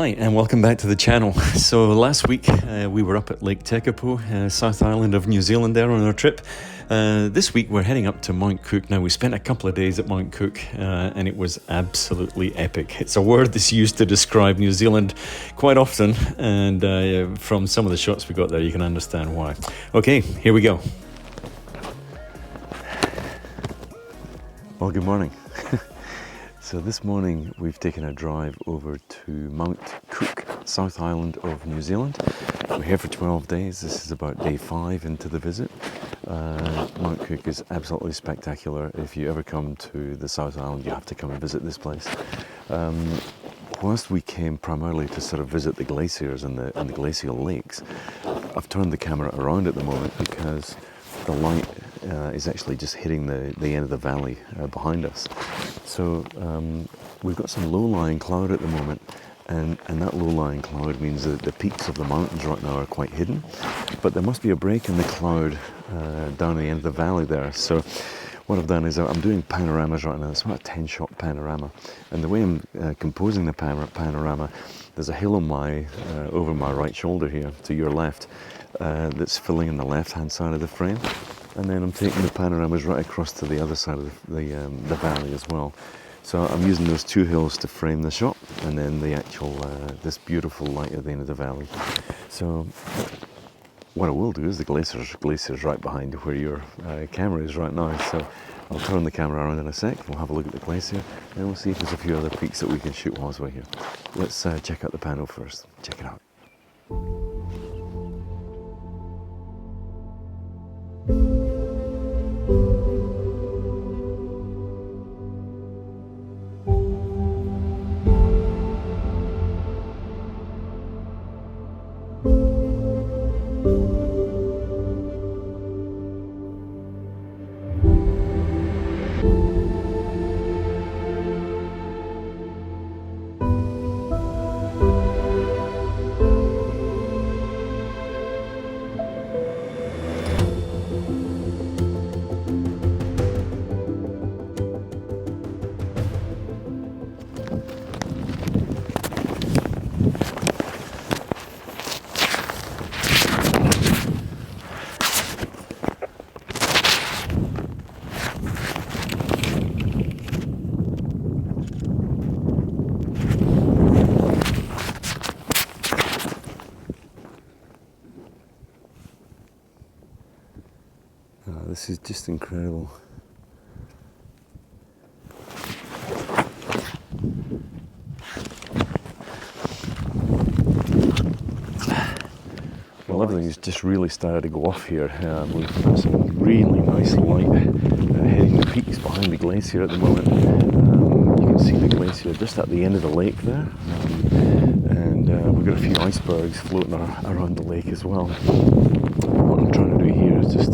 Hi, and welcome back to the channel. So last week we were up at Lake Tekapo, South Island of New Zealand there on our trip. This week we're heading up to Mount Cook. Now we spent a couple of days at Mount Cook and it was absolutely epic. It's a word that's used to describe New Zealand quite often, and from some of the shots we got there you can understand why. Okay, here we go. Well, good morning. So this morning we've taken a drive over to Mount Cook, South Island of New Zealand. We're here for 12 days. This is about day 5 into the visit. Mount Cook is absolutely spectacular. If you ever come to the South Island, you have to come and visit this place. Whilst we came primarily to sort of visit the glaciers and the glacial lakes, I've turned the camera around at the moment because the light is actually just hitting the end of the valley behind us. So we've got some low-lying cloud at the moment, and that low-lying cloud means that the peaks of the mountains right now are quite hidden, but there must be a break in the cloud down the end of the valley there. So what I've done is I'm doing panoramas right now. It's about a 10-shot panorama, and the way I'm composing the panorama, there's a hill on over my right shoulder here to your left that's filling in the left-hand side of the frame. And then I'm taking the panoramas right across to the other side of the valley as well. So I'm using those two hills to frame the shot, and then the actual, this beautiful light at the end of the valley. So what I will do is the glacier's right behind where your camera is right now. So I'll turn the camera around in a sec, we'll have a look at the glacier, and we'll see if there's a few other peaks that we can shoot whilst we're here. Let's check out the pano first. Check it out. This is just incredible. Well, everything's just really started to go off here. We've got some really nice light hitting the peaks behind the glacier at the moment. You can see the glacier just at the end of the lake there. And we've got a few icebergs floating around the lake as well. What I'm trying to do here is just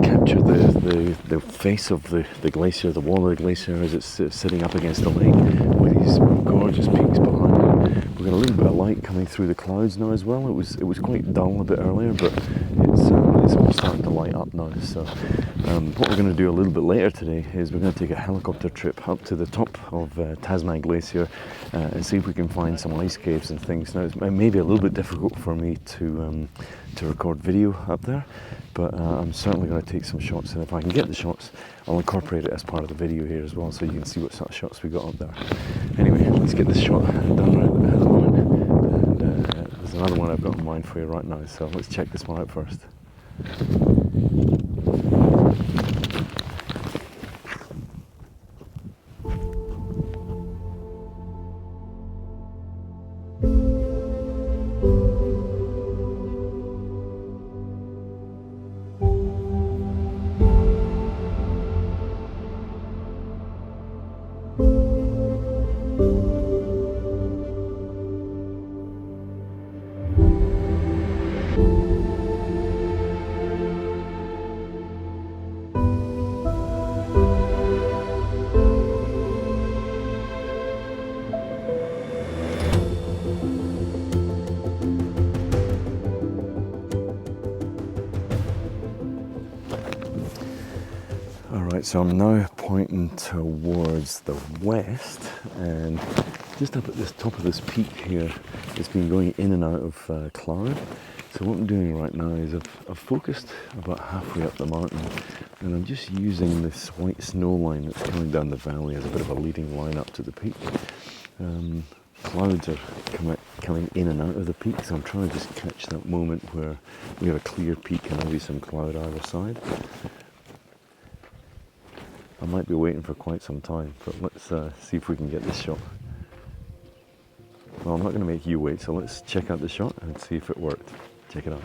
capture the face of the glacier, the wall of the glacier as it's sitting up against the lake with these gorgeous peaks behind it. We've got a little bit of light coming through the clouds now as well. It was quite dull a bit earlier, but it's all starting to light up now. So what we're going to do a little bit later today is we're going to take a helicopter trip up to the top of Tasman Glacier and see if we can find some ice caves and things. Now, it may be a little bit difficult for me to record video up there, but I'm certainly going to take some shots, and if I can get the shots, I'll incorporate it as part of the video here as well, so you can see what sort of shots we got up there. Anyway, let's get this shot done right at the moment, and there's another one I've got in mind for you right now, so let's check this one out first. Right, so I'm now pointing towards the west, and just up at this top of this peak here, it's been going in and out of cloud. So what I'm doing right now is I've focused about halfway up the mountain, and I'm just using this white snow line that's coming down the valley as a bit of a leading line up to the peak. Clouds are coming in and out of the peak, so I'm trying to just catch that moment where we have a clear peak and maybe some cloud either side. I might be waiting for quite some time, but let's see if we can get this shot. Well, I'm not going to make you wait, so let's check out the shot and see if it worked. Check it out.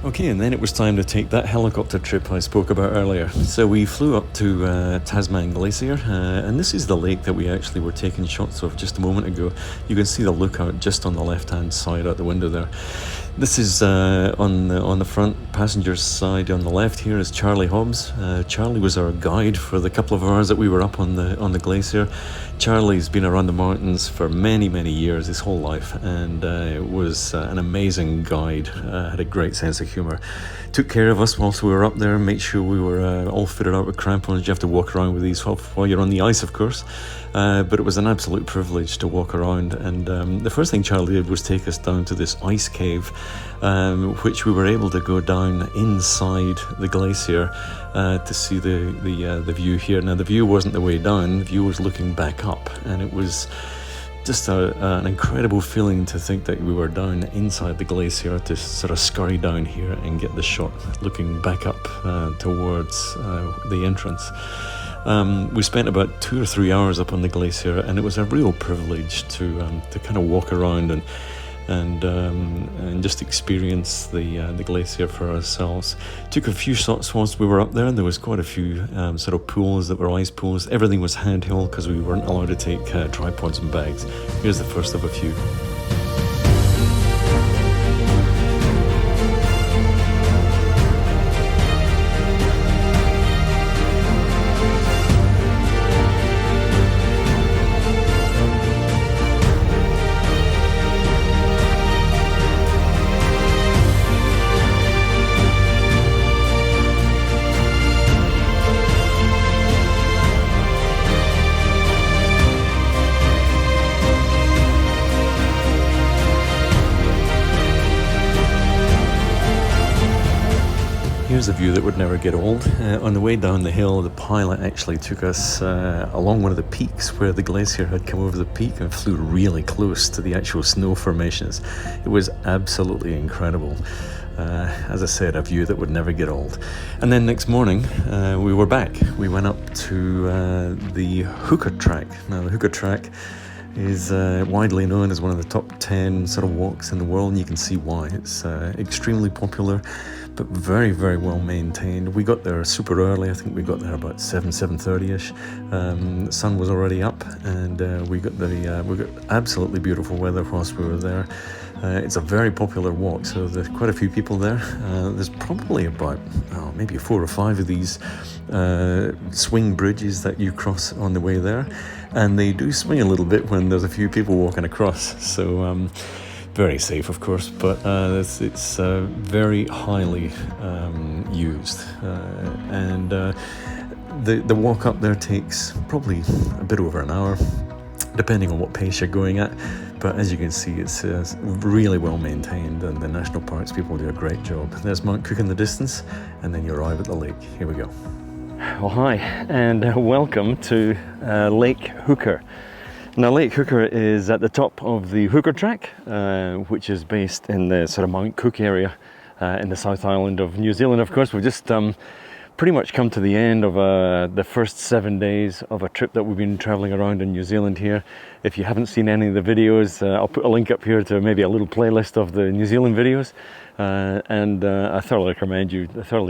Okay, and then it was time to take that helicopter trip I spoke about earlier. So we flew up to Tasman Glacier, and this is the lake that we actually were taking shots of just a moment ago. You can see the lookout just on the left-hand side out the window there. This is on the front passenger's side on the left here is Charlie Hobbs. Charlie was our guide for the couple of hours that we were up on the glacier. Charlie's been around the mountains for many years, his whole life, and was an amazing guide. Had a great sense of humour. Took care of us whilst we were up there, made sure we were all fitted out with crampons. You have to walk around with these while you're on the ice, of course. But it was an absolute privilege to walk around, and the first thing Charlie did was take us down to this ice cave, which we were able to go down inside the glacier to see the view here. Now the view wasn't the way down, the view was looking back up, and it was just an incredible feeling to think that we were down inside the glacier, to sort of scurry down here and get the shot looking back up towards the entrance. We spent about 2 or 3 hours up on the glacier, and it was a real privilege to kind of walk around and just experience the glacier for ourselves. Took a few shots whilst we were up there, and there was quite a few sort of pools that were ice pools. Everything was handheld because we weren't allowed to take tripods and bags. Here's the first of a few. Here's a view that would never get old. On the way down the hill, the pilot actually took us along one of the peaks where the glacier had come over the peak and flew really close to the actual snow formations. It was absolutely incredible. As I said, a view that would never get old. And then next morning, we were back. We went up to the Hooker Track. Now, the Hooker Track is widely known as one of the top 10 sort of walks in the world, and you can see why. It's extremely popular, but very well maintained. We got there super early. I think we got there about 7:30ish. The sun was already up, and we got absolutely beautiful weather whilst we were there. It's a very popular walk, so there's quite a few people there. There's probably about maybe 4 or 5 of these swing bridges that you cross on the way there, and they do swing a little bit when there's a few people walking across. So very safe, of course, but it's very highly used, and the walk up there takes probably a bit over an hour, depending on what pace you're going at. But as you can see, it's really well maintained, and the national parks people do a great job. There's Mount Cook in the distance, and then you arrive at the lake. Here we go. Well, hi, and welcome to Lake Hooker. Now, Lake Hooker is at the top of the Hooker Track, which is based in the sort of Mount Cook area in the South Island of New Zealand. Of course, we've just pretty much come to the end of the first 7 days of a trip that we've been traveling around in New Zealand here. If you haven't seen any of the videos, I'll put a link up here to maybe a little playlist of the New Zealand videos. I thoroughly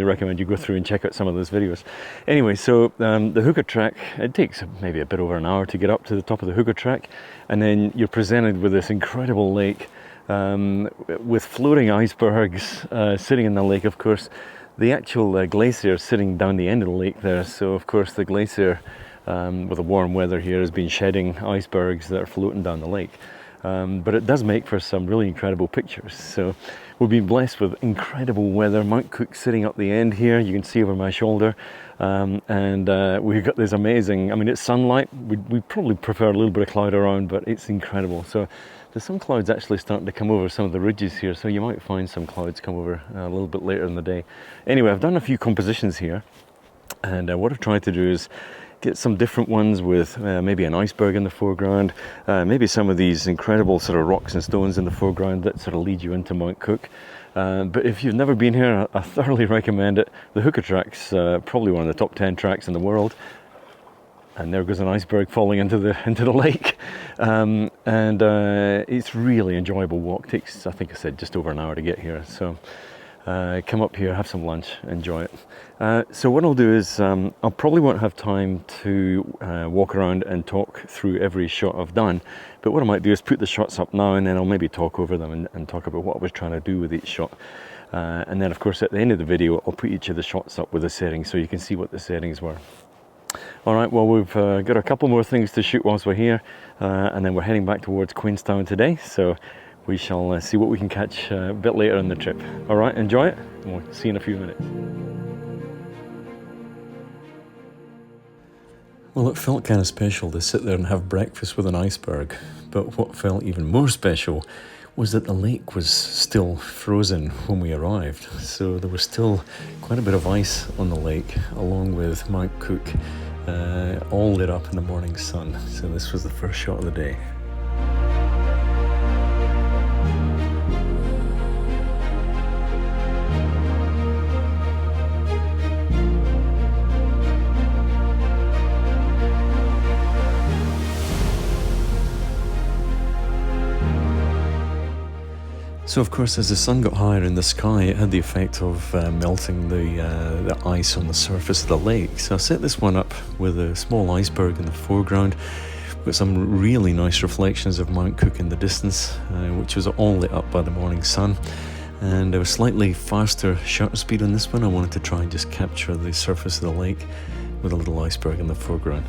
recommend you go through and check out some of those videos. Anyway, so the hooker track, it takes maybe a bit over an hour to get up to the top of the hooker track, and then you're presented with this incredible lake with floating icebergs sitting in the lake, of course. The actual glacier is sitting down the end of the lake there, so of course the glacier, with the warm weather here, has been shedding icebergs that are floating down the lake. But it does make for some really incredible pictures. So we've been blessed with incredible weather. Mount Cook sitting up the end here, you can see over my shoulder, and we've got this amazing, I mean, it's sunlight. We probably prefer a little bit of cloud around, but it's incredible. So there's some clouds actually starting to come over some of the ridges here, so you might find some clouds come over a little bit later in the day. Anyway, I've done a few compositions here, and what I've tried to do is get some different ones with maybe an iceberg in the foreground, maybe some of these incredible sort of rocks and stones in the foreground that sort of lead you into Mount Cook. But if you've never been here, I thoroughly recommend it. The hooker track's probably one of the top 10 tracks in the world. And there goes an iceberg falling into the lake, it's really enjoyable walk. Takes, I think I said, just over an hour to get here. So come up here, have some lunch, enjoy it. So what I'll do is I'll probably won't have time to walk around and talk through every shot I've done. But what I might do is put the shots up now, and then I'll maybe talk over them and talk about what I was trying to do with each shot. And then of course at the end of the video I'll put each of the shots up with the settings so you can see what the settings were. Alright, well, we've got a couple more things to shoot whilst we're here, and then we're heading back towards Queenstown today, so we shall see what we can catch a bit later in the trip. Alright, enjoy it, and we'll see you in a few minutes. Well, it felt kind of special to sit there and have breakfast with an iceberg, but what felt even more special was that the lake was still frozen when we arrived. So there was still quite a bit of ice on the lake, along with Mount Cook, all lit up in the morning sun. So this was the first shot of the day. So of course, as the sun got higher in the sky, it had the effect of melting the ice on the surface of the lake. So I set this one up with a small iceberg in the foreground, with some really nice reflections of Mount Cook in the distance, which was all lit up by the morning sun. And a slightly faster shutter speed on this one. I wanted to try and just capture the surface of the lake with a little iceberg in the foreground.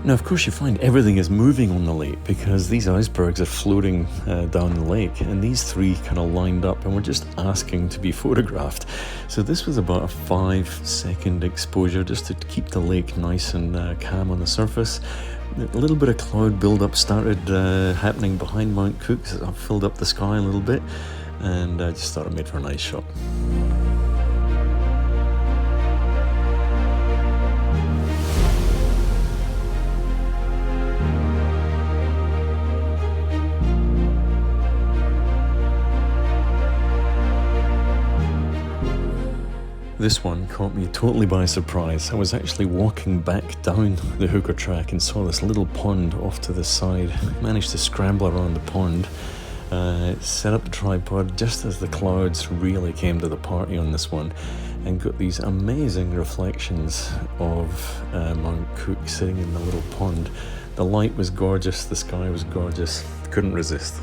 Now, of course, you find everything is moving on the lake because these icebergs are floating down the lake, and these three kind of lined up and were just asking to be photographed. So this was about a 5-second exposure just to keep the lake nice and calm on the surface. A little bit of cloud build-up started happening behind Mount Cook, so I filled up the sky a little bit, and I just thought it made for a nice shot. This one caught me totally by surprise. I was actually walking back down the hooker track and saw this little pond off to the side. Managed to scramble around the pond, set up the tripod just as the clouds really came to the party on this one, and got these amazing reflections of Mount Cook sitting in the little pond. The light was gorgeous, the sky was gorgeous, couldn't resist.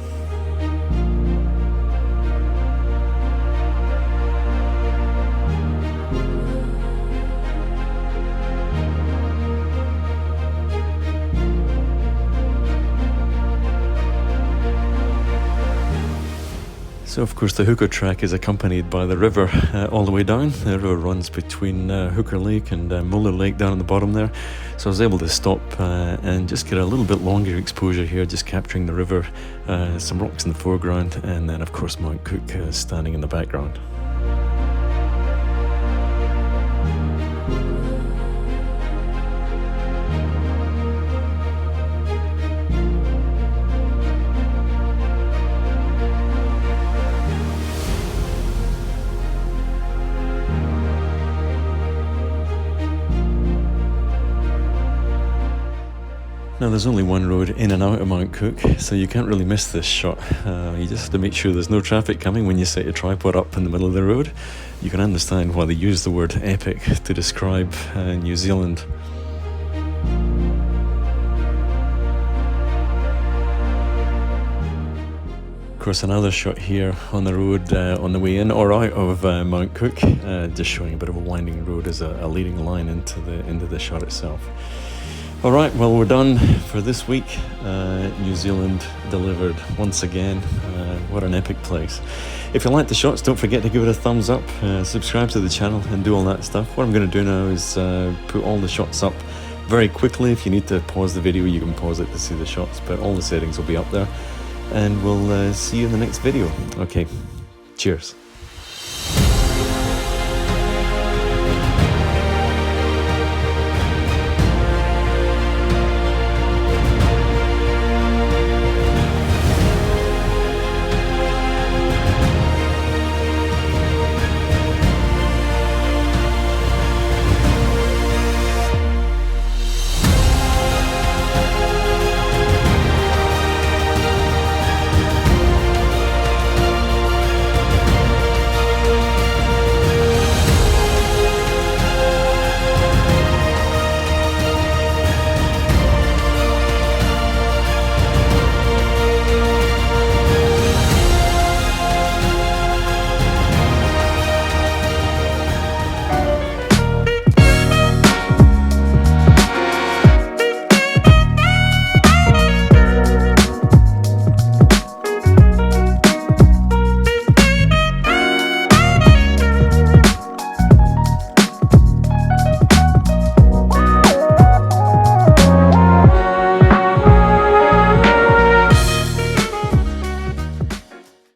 So of course the hooker track is accompanied by the river all the way down. The river runs between Hooker Lake and Muller Lake down at the bottom there. So I was able to stop and just get a little bit longer exposure here, just capturing the river, some rocks in the foreground, and then of course Mount Cook standing in the background. Now there's only one road in and out of Mount Cook, so you can't really miss this shot. You just have to make sure there's no traffic coming when you set your tripod up in the middle of the road. You can understand why they use the word epic to describe New Zealand. Of course, another shot here on the road on the way in or out of Mount Cook, just showing a bit of a winding road as a leading line into the shot itself. All right, well, we're done for this week. New Zealand delivered once again. What an epic place. If you like the shots, don't forget to give it a thumbs up, subscribe to the channel and do all that stuff. What I'm going to do now is put all the shots up very quickly. If you need to pause the video, you can pause it to see the shots, but all the settings will be up there. And we'll see you in the next video. Okay, cheers.